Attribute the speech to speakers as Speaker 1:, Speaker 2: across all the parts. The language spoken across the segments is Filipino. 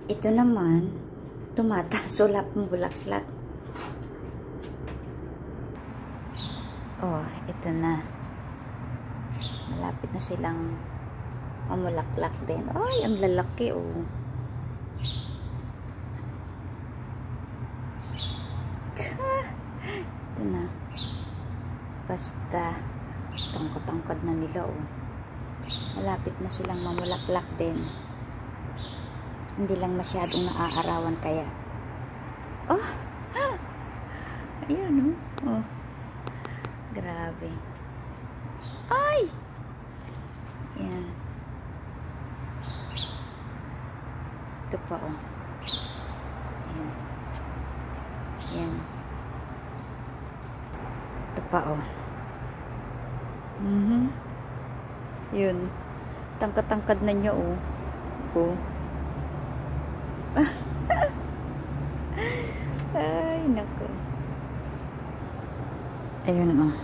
Speaker 1: Ito naman, tumatasolap ng bulaklak. Oh, ito na. Malapit na silang mamulaklak din. Ay, ang lalaki, oh. Ito na. Basta, tangkad-tangkad na nila, oh. Malapit na silang mamulaklak din. Hindi lang masyadong naaarawan kaya. Oh! Ayan, oh. Oh. Grabe. Ay! Ayan. Ito pa, oh. Ayan. Ayan. Ito pa, oh. Yun. Tangkad-tangkad na niya, oh. Oh. Ay, naku. Ayun, oh.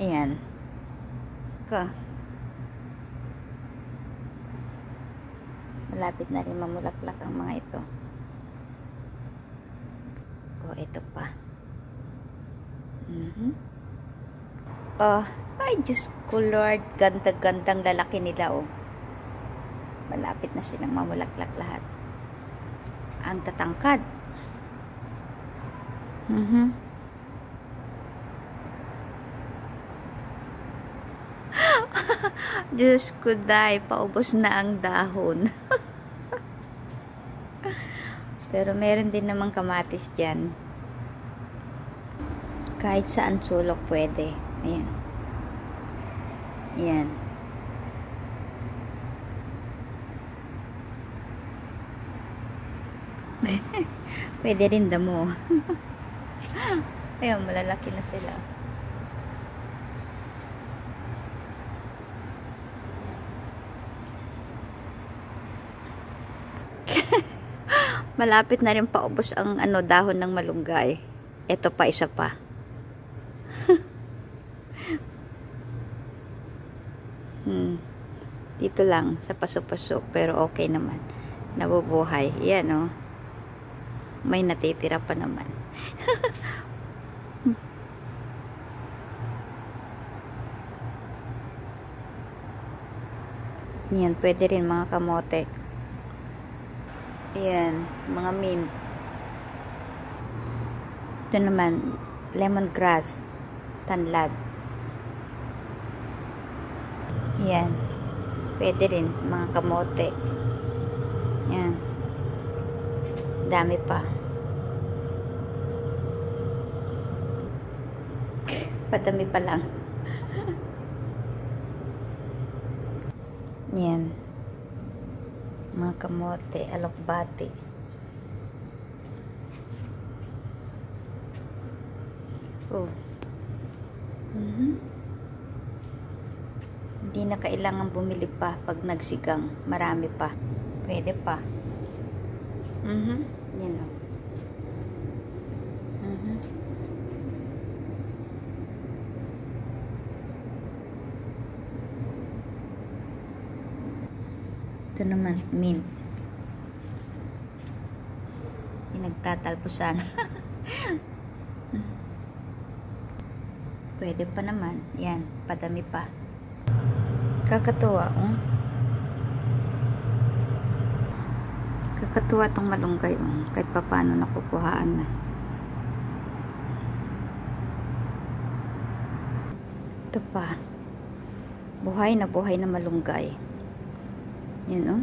Speaker 1: Ayan. Malapit na rin mamulaklak ang mga ito. Oh, ito pa. Oh, ay, Diyos ko, Lord. Ganda-gandang lalaki nila, oh. Malapit na silang mamulaklak lahat. Ang tatangkad. Diyos ko, day, paubos na ang dahon. Pero meron din namang kamatis dyan. Kahit saan sulok pwede. Ayan. Ayan. Pwede rin damo. Ayun, malalaki na sila. Malapit na rin paubos ang dahon ng malunggay. Ito pa, isa pa. Dito lang sa paso-paso, pero okay naman. Nabubuhay. Yan, oh. May natitira pa naman. Yan, pwede rin mga kamote. Ayan, mga mint. Ito naman, lemongrass, tanlad. Ayan, pwede rin, mga kamote. Ayan. Dami pa. Padami pa lang. Ayan. Mga kamote, alokbati. Oh. Hindi na kailangan bumili pa pag nagsigang. Marami pa. Pwede pa. Yan, oh. Ito naman, mint. Pinagtatalpusan. Pwede pa naman. Yan, padami pa. Kakatuwa, oh. Kakatuwa tong malunggay, oh. Kahit pa paano nakukuhaan na. Ito pa. Buhay na malunggay. Yan, oh.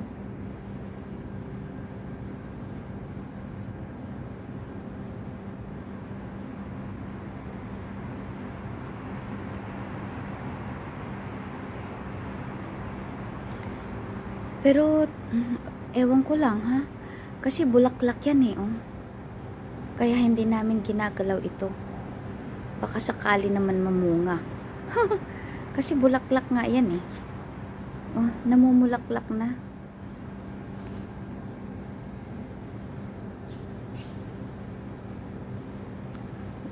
Speaker 1: Pero, ewan ko lang, ha? Kasi bulaklak yan, eh, oh. Kaya hindi namin ginagalaw ito. Baka sakali naman mamunga. Kasi bulaklak nga yan, eh. Oh, namumulaklak na.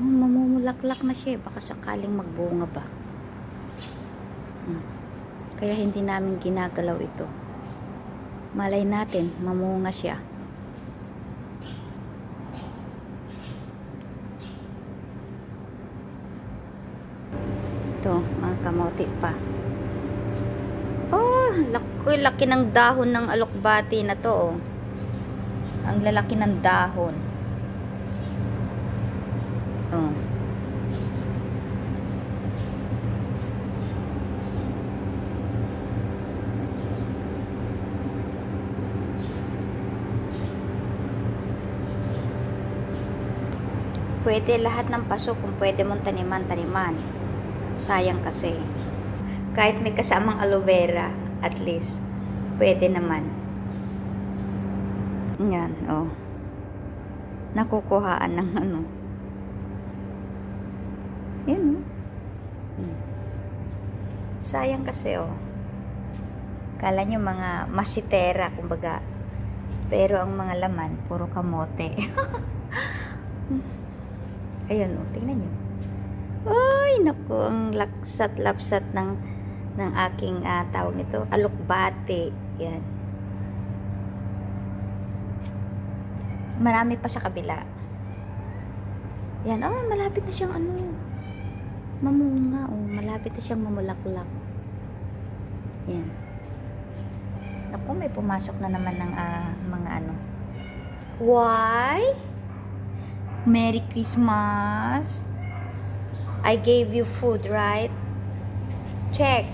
Speaker 1: Oh, mamumulaklak na siya, baka sakaling magbunga ba. Kaya hindi namin ginagalaw ito. Malay natin, mamunga siya. Ito, mga kamote pa. Oh, laki ng dahon ng alokbati na to. Oh. Ang lalaki ng dahon. Oh. Pwede lahat ng paso kung pwede mong taniman. Sayang kasi. Kahit may kasamang aloe vera, at least, pwede naman. Yan, oh. Nakukuhaan ng ano. Yan, oh. Sayang kasi, oh. Kala nyo mga masitera, kumbaga. Pero ang mga laman, puro kamote. Ayun, oh, tingnan nyo. Ay, naku, ang lapsat ng aking tawag nito, alokbate. Yan. Marami pa sa kabila. Yan, oh, malapit na siyang ano, mamunga, oh, malapit na siyang mamulaklak. Yan. Naku, may pumasok na naman ng mga ano. Why? Merry Christmas. I gave you food, right? Check.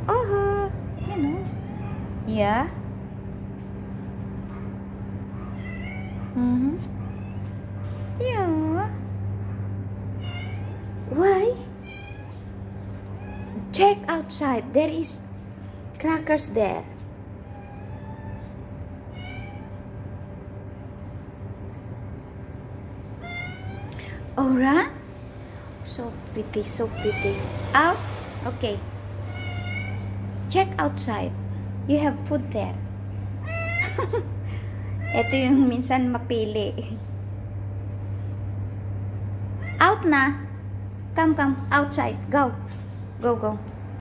Speaker 1: Oh, you know. Yeah. Yeah. Why? Check outside. There is crackers there. Alright? So pretty, so pretty. Out? Okay. Check outside. You have food there. Ito yung minsan mapili. Out na. Come, outside. Go. Go.